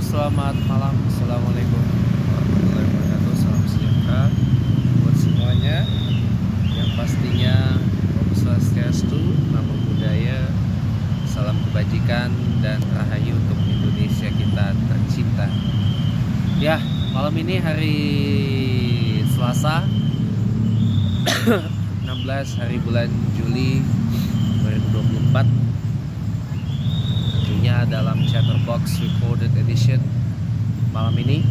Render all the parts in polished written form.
selamat malam. Assalamualaikum warahmatullahi wabarakatuh. Salam sejahtera buat semuanya. Yang pastinya Om Swastiastu, Namo Buddhaya, salam kebajikan dan rahayu untuk Indonesia kita tercinta. Ya, malam ini hari Selasa 16 hari bulan Juli 2024. Tentunya dalam Chatterbox Recorded Edition malam ini.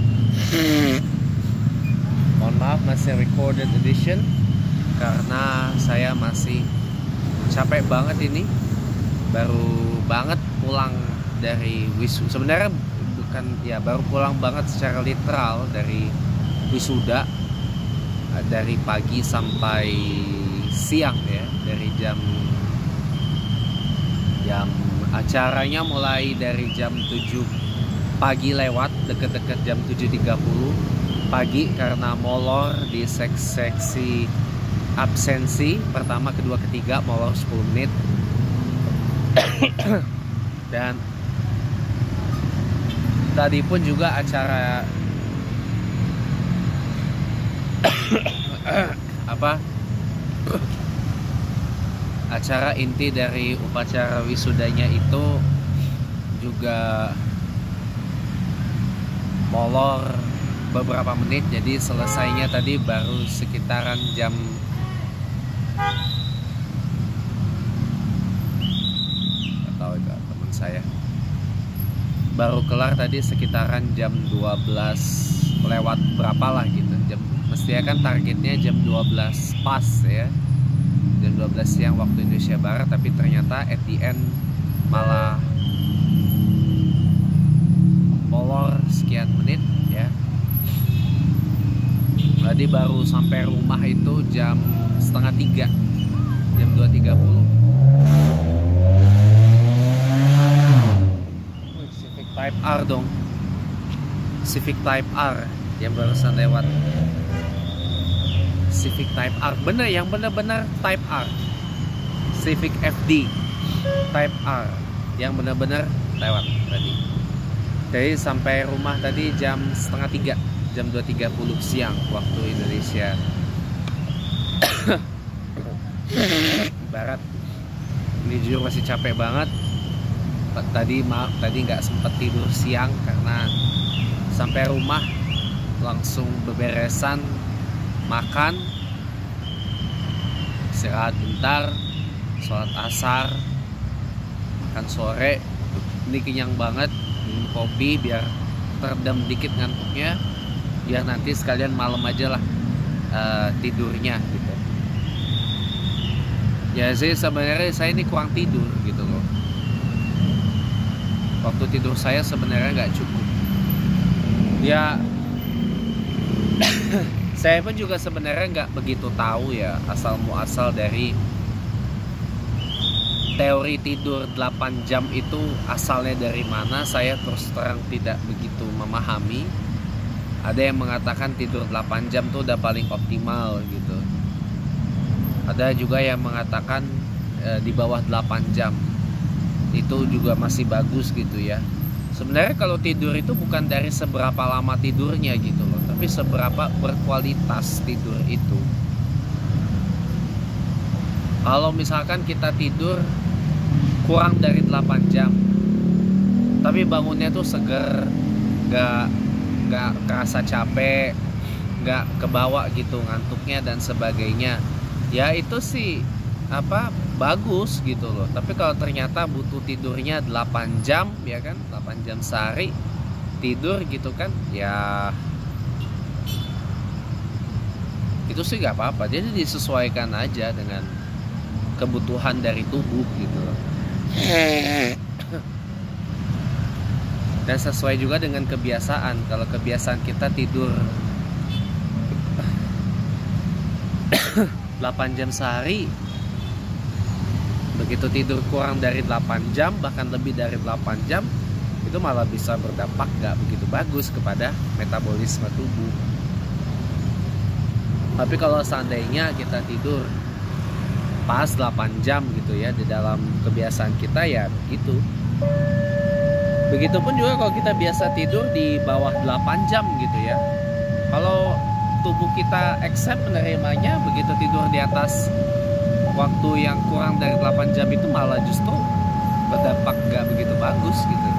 Mohon maaf masih Recorded Edition karena saya masih capek banget ini. Baru banget pulang dari wisuda. Sebenarnya bukan ya, baru pulang banget secara literal dari wisuda. Dari pagi sampai siang ya, dari jam acaranya mulai dari jam 7 pagi lewat deket-deket jam 7.30 pagi karena molor di seksi absensi pertama, kedua, ketiga, molor 10 menit. Dan tadi pun juga acara acara inti dari upacara wisudanya itu juga molor beberapa menit, jadi selesainya tadi baru sekitaran jam nggak tahu itu teman saya, baru kelar tadi sekitaran jam 12 lewat berapa lah gitu. Mestinya kan targetnya jam 12 pas ya, jam 12 siang waktu Indonesia Barat, tapi ternyata at the end malah molor sekian menit ya. Tadi baru sampai rumah itu jam setengah 3, jam 2.30. Civic Type R dong, Civic Type R yang barusan lewat. Civic Type R, bener, yang bener-bener Type R. Civic FD Type R yang bener-bener lewat tadi. Jadi sampai rumah tadi jam setengah 3, jam 2.30 siang waktu Indonesia Barat. Ini jujur masih capek banget. Tadi nggak sempet tidur siang karena sampai rumah langsung beberesan, makan, istirahat bentar, sholat asar, makan sore. Ini kenyang banget, minum kopi biar teredam dikit ngantuknya, biar nanti sekalian malam aja lah tidurnya gitu. Ya sih, sebenarnya saya ini kurang tidur gitu loh. Waktu tidur saya sebenarnya nggak cukup. Ya saya pun juga sebenarnya nggak begitu tahu ya asal muasal dari teori tidur 8 jam itu asalnya dari mana. Saya terus terang tidak begitu memahami. Ada yang mengatakan tidur 8 jam tuh udah paling optimal gitu. Ada juga yang mengatakan di bawah 8 jam itu juga masih bagus gitu ya. Sebenarnya kalau tidur itu bukan dari seberapa lama tidurnya gitu loh, tapi seberapa berkualitas tidur itu. Kalau misalkan kita tidur kurang dari 8 jam tapi bangunnya tuh seger, gak kerasa capek, gak kebawa gitu ngantuknya dan sebagainya, ya itu sih bagus gitu loh. Tapi kalau ternyata butuh tidurnya 8 jam ya kan, 8 jam sehari tidur gitu kan, ya itu sih gak apa-apa. Jadi disesuaikan aja dengan kebutuhan dari tubuh gitu loh. Dan sesuai juga dengan kebiasaan. Kalau kebiasaan kita tidur 8 jam sehari, begitu tidur kurang dari 8 jam bahkan lebih dari 8 jam, itu malah bisa berdampak gak begitu bagus kepada metabolisme tubuh. Tapi kalau seandainya kita tidur pas 8 jam gitu ya, di dalam kebiasaan kita ya begitu, Begitupun juga kalau kita biasa tidur di bawah 8 jam gitu ya. Kalau tubuh kita accept menerimanya, begitu tidur di atas waktu yang kurang dari 8 jam itu malah justru berdampak gak begitu bagus gitu.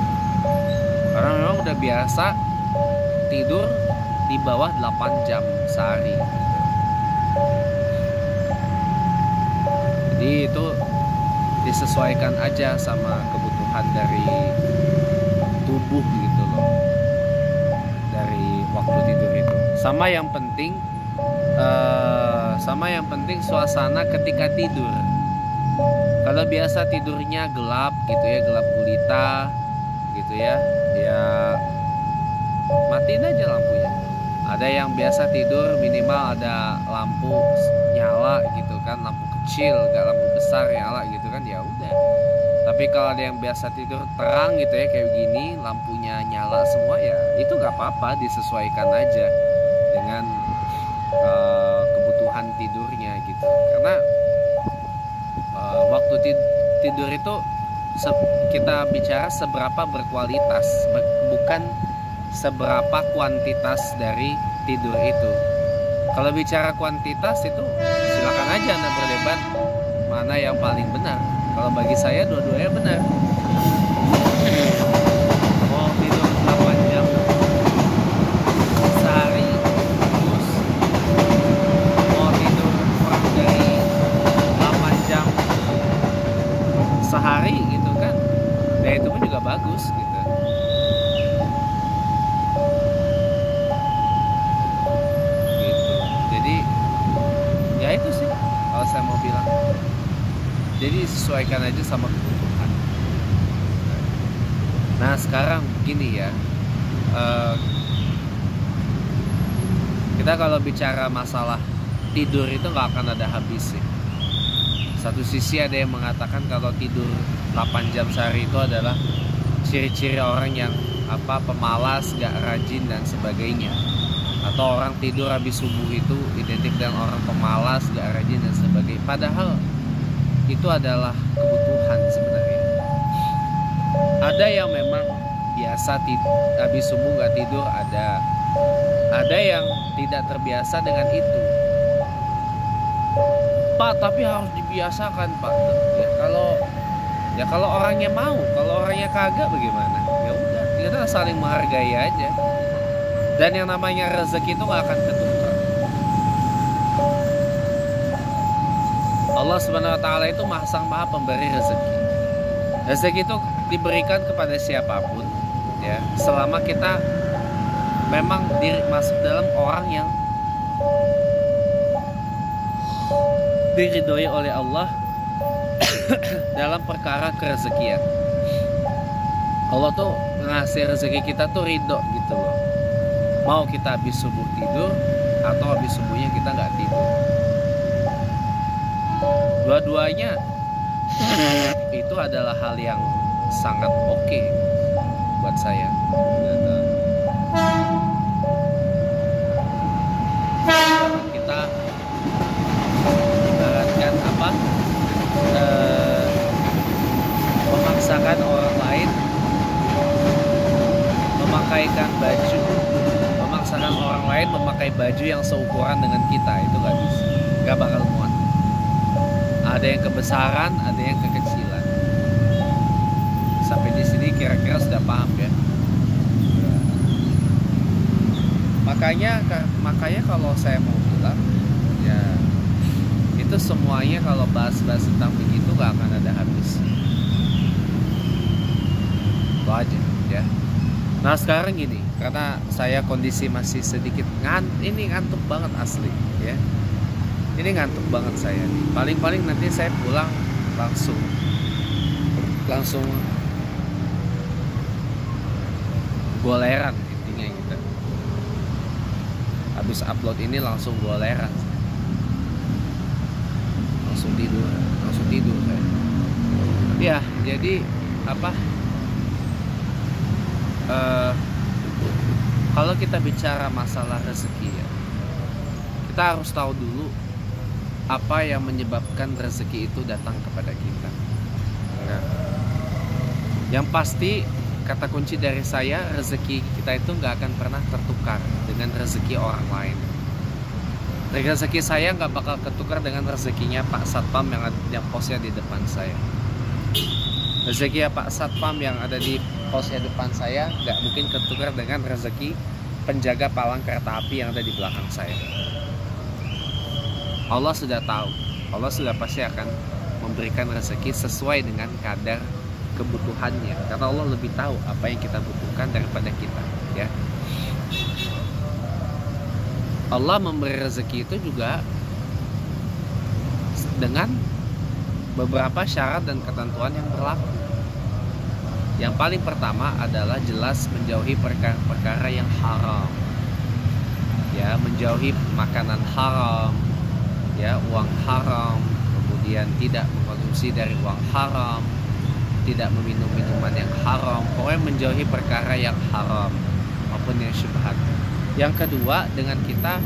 Karena memang udah biasa tidur di bawah 8 jam sehari gitu. Jadi itu disesuaikan aja sama kebutuhan dari tubuh gitu loh, dari waktu tidur itu. Sama yang penting suasana ketika tidur. Kalau biasa tidurnya gelap gitu ya, gelap gulita gitu ya, ya matiin aja lampunya. Ada yang biasa tidur minimal ada lampu nyala gitu kan, lampu kecil, gak lampu besar nyala gitu kan, ya udah. Tapi kalau ada yang biasa tidur terang gitu ya kayak gini, lampunya nyala semua, ya itu gak apa-apa, disesuaikan aja dengan kebutuhan tidurnya gitu. Karena waktu tidur itu kita bicara seberapa berkualitas, bukan seberapa kuantitas dari tidur itu. Kalau bicara kuantitas itu silakan aja Anda berdebat mana yang paling benar. Kalau bagi saya dua-duanya benar. Mau tidur 8 jam sehari, terus mau tidur kurang dari 8 jam sehari gitu kan, ya itu pun juga bagus gitu. Gitu. Jadi ya itu sih kalau saya mau bilang. Jadi sesuaikan aja sama kebutuhan. Nah sekarang begini ya, kita kalau bicara masalah tidur itu nggak akan ada habis sih. Satu sisi ada yang mengatakan kalau tidur 8 jam sehari itu adalah ciri-ciri orang yang pemalas, gak rajin dan sebagainya. Atau orang tidur habis subuh itu identik dengan orang pemalas, gak rajin dan sebagainya. Padahal itu adalah kebutuhan sebenarnya. Ada yang memang biasa habis subuh gak tidur, ada yang tidak terbiasa dengan itu. Pak, tapi harus dibiasakan Pak. Ya kalau orangnya mau, kalau orangnya kagak bagaimana? Ya udah, kita saling menghargai aja. Dan yang namanya rezeki itu gak akan ketukar. Allah Subhanahu wa taala itu maha pemberi rezeki. Rezeki itu diberikan kepada siapapun ya, selama kita memang masuk dalam orang yang diridhoi oleh Allah dalam perkara kerezekian. Allah tuh ngasih rezeki kita tuh ridho gitu loh. Mau kita habis subuh tidur atau habis subuhnya kita nggak tidur, dua-duanya itu adalah hal yang sangat oke buat saya. Kita ibaratkan memaksakan orang lain memaksakan orang lain memakai baju yang seukuran dengan kita, itu nggak bisa, nggak bakal muat. Ada yang kebesaran, ada yang kekecilan. Sampai di sini kira-kira sudah paham ya. Makanya kalau saya mau bilang ya, itu semuanya kalau bahas-bahas tentang begitu gak akan ada habis. Itu aja ya. Nah sekarang gini, karena saya kondisi masih sedikit ngantuk banget asli ya. Ini ngantuk banget saya. Paling-paling nanti saya pulang langsung goleran intinya gitu. Habis upload ini langsung goleran. Langsung tidur saya. Ya, jadi kalau kita bicara masalah rezeki ya, kita harus tahu dulu apa yang menyebabkan rezeki itu datang kepada kita. Nah, yang pasti kata kunci dari saya, rezeki kita itu nggak akan pernah tertukar dengan rezeki orang lain. Rezeki saya nggak bakal ketukar dengan rezekinya Pak Satpam yang posnya di depan saya. Rezeki Pak Satpam yang ada di posnya depan saya nggak mungkin ketukar dengan rezeki penjaga palang kereta api yang ada di belakang saya. Allah sudah tahu, Allah sudah pasti akan memberikan rezeki sesuai dengan kadar kebutuhannya, karena Allah lebih tahu apa yang kita butuhkan daripada kita, ya. Allah memberi rezeki itu juga dengan beberapa syarat dan ketentuan yang berlaku. Yang paling pertama adalah jelas menjauhi perkara-perkara yang haram, ya, menjauhi makanan haram, ya, uang haram, kemudian tidak mengkonsumsi dari uang haram, tidak meminum minuman yang haram, pokoknya menjauhi perkara yang haram maupun yang syubhat. Yang kedua, dengan kita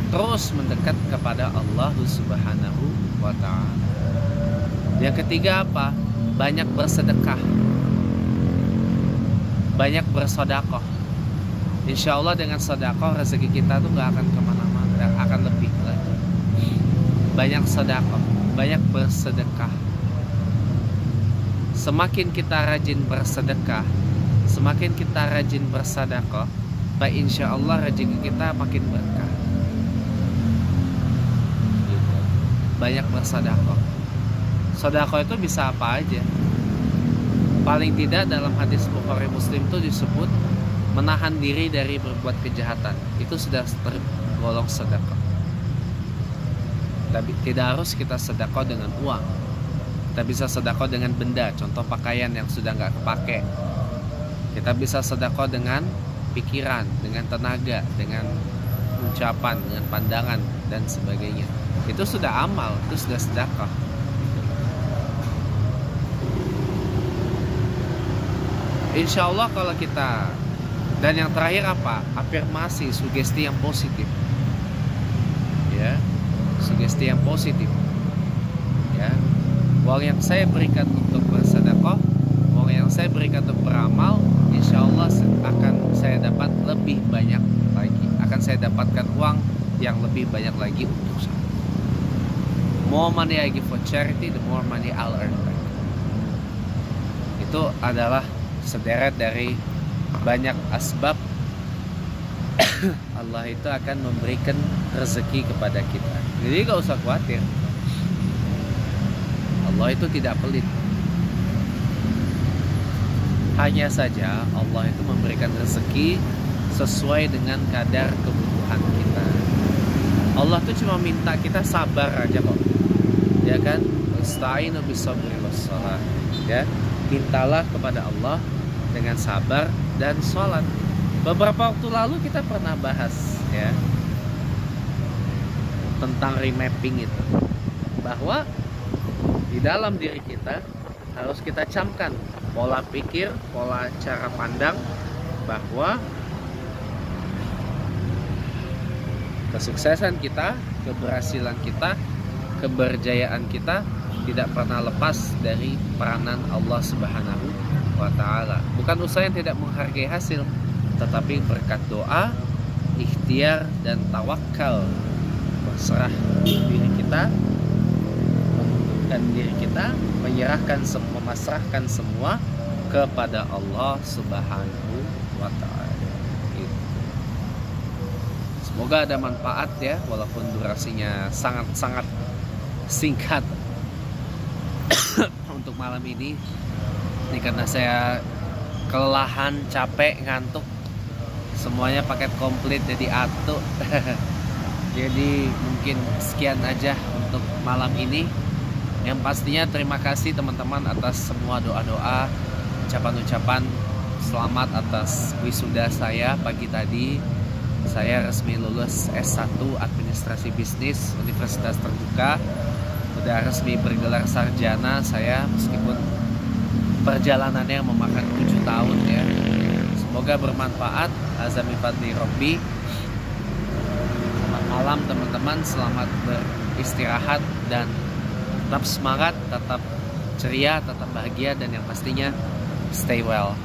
terus mendekat kepada Allah Subhanahu wa ta'ala. Yang ketiga apa? Banyak bersedekah, banyak bersedekah. Insya Allah dengan sedekah rezeki kita tuh gak akan kemana-mana, akan lebih lagi. Banyak sedekah, banyak bersedekah. Semakin kita rajin bersedekah, semakin kita rajin bersedekah, insya Allah rezeki kita makin berkah. Banyak bersedekah. Sedekah itu bisa apa aja. Paling tidak dalam hadis Bukhari Muslim itu disebut menahan diri dari berbuat kejahatan. Itu sudah tergolong sedekah. Tapi tidak harus kita sedekah dengan uang. Kita bisa sedekah dengan benda, contoh pakaian yang sudah nggak kepake. Kita bisa sedekah dengan pikiran, dengan tenaga, dengan ucapan, dengan pandangan dan sebagainya. Itu sudah amal, itu sudah sedekah. Insya Allah kalau kita, dan yang terakhir apa? Afirmasi, sugesti yang positif, ya, sugesti yang positif, ya. Uang yang saya berikan untuk bersedekah, uang yang saya berikan untuk beramal, insya Allah akan saya dapat lebih banyak lagi. Akan saya dapatkan uang yang lebih banyak lagi untuk saya. More money I give for charity, the more money I'll earn back. Itu adalah sederet dari banyak asbab Allah itu akan memberikan rezeki kepada kita. Jadi gak usah khawatir, Allah itu tidak pelit. Hanya saja Allah itu memberikan rezeki sesuai dengan kadar kebutuhan kita. Allah tuh cuma minta kita sabar aja kok, ya kan? Ista'inu bis-sabri was-shalah, ya. Mintalah kepada Allah dengan sabar dan sholat. Beberapa waktu lalu kita pernah bahas, ya, tentang remapping itu, bahwa di dalam diri kita harus kita camkan pola pikir, pola cara pandang, bahwa kesuksesan kita, keberhasilan kita, keberjayaan kita tidak pernah lepas dari peranan Allah Subhanahu wa ta'ala. Bukan usaha yang tidak menghargai hasil, tetapi berkat doa, ikhtiar dan tawakal, berserah diri kita, menundukkan diri kita, memasrahkan semua kepada Allah Subhanahu wa ta'ala. Semoga ada manfaat, ya, walaupun durasinya sangat-sangat singkat untuk malam ini. Ini karena saya kelelahan, capek, ngantuk, semuanya paket komplit jadi atu. Jadi mungkin sekian aja untuk malam ini. Yang pastinya terima kasih teman-teman atas semua doa-doa, ucapan-ucapan selamat atas wisuda saya pagi tadi. Saya resmi lulus S1 Administrasi Bisnis Universitas Terbuka. Udah resmi bergelar sarjana saya, meskipun perjalanannya memakan 7 tahun, ya. Semoga bermanfaat. Azami fadli Robbi. Selamat malam teman-teman, selamat beristirahat dan tetap semangat, tetap ceria, tetap bahagia, dan yang pastinya stay well.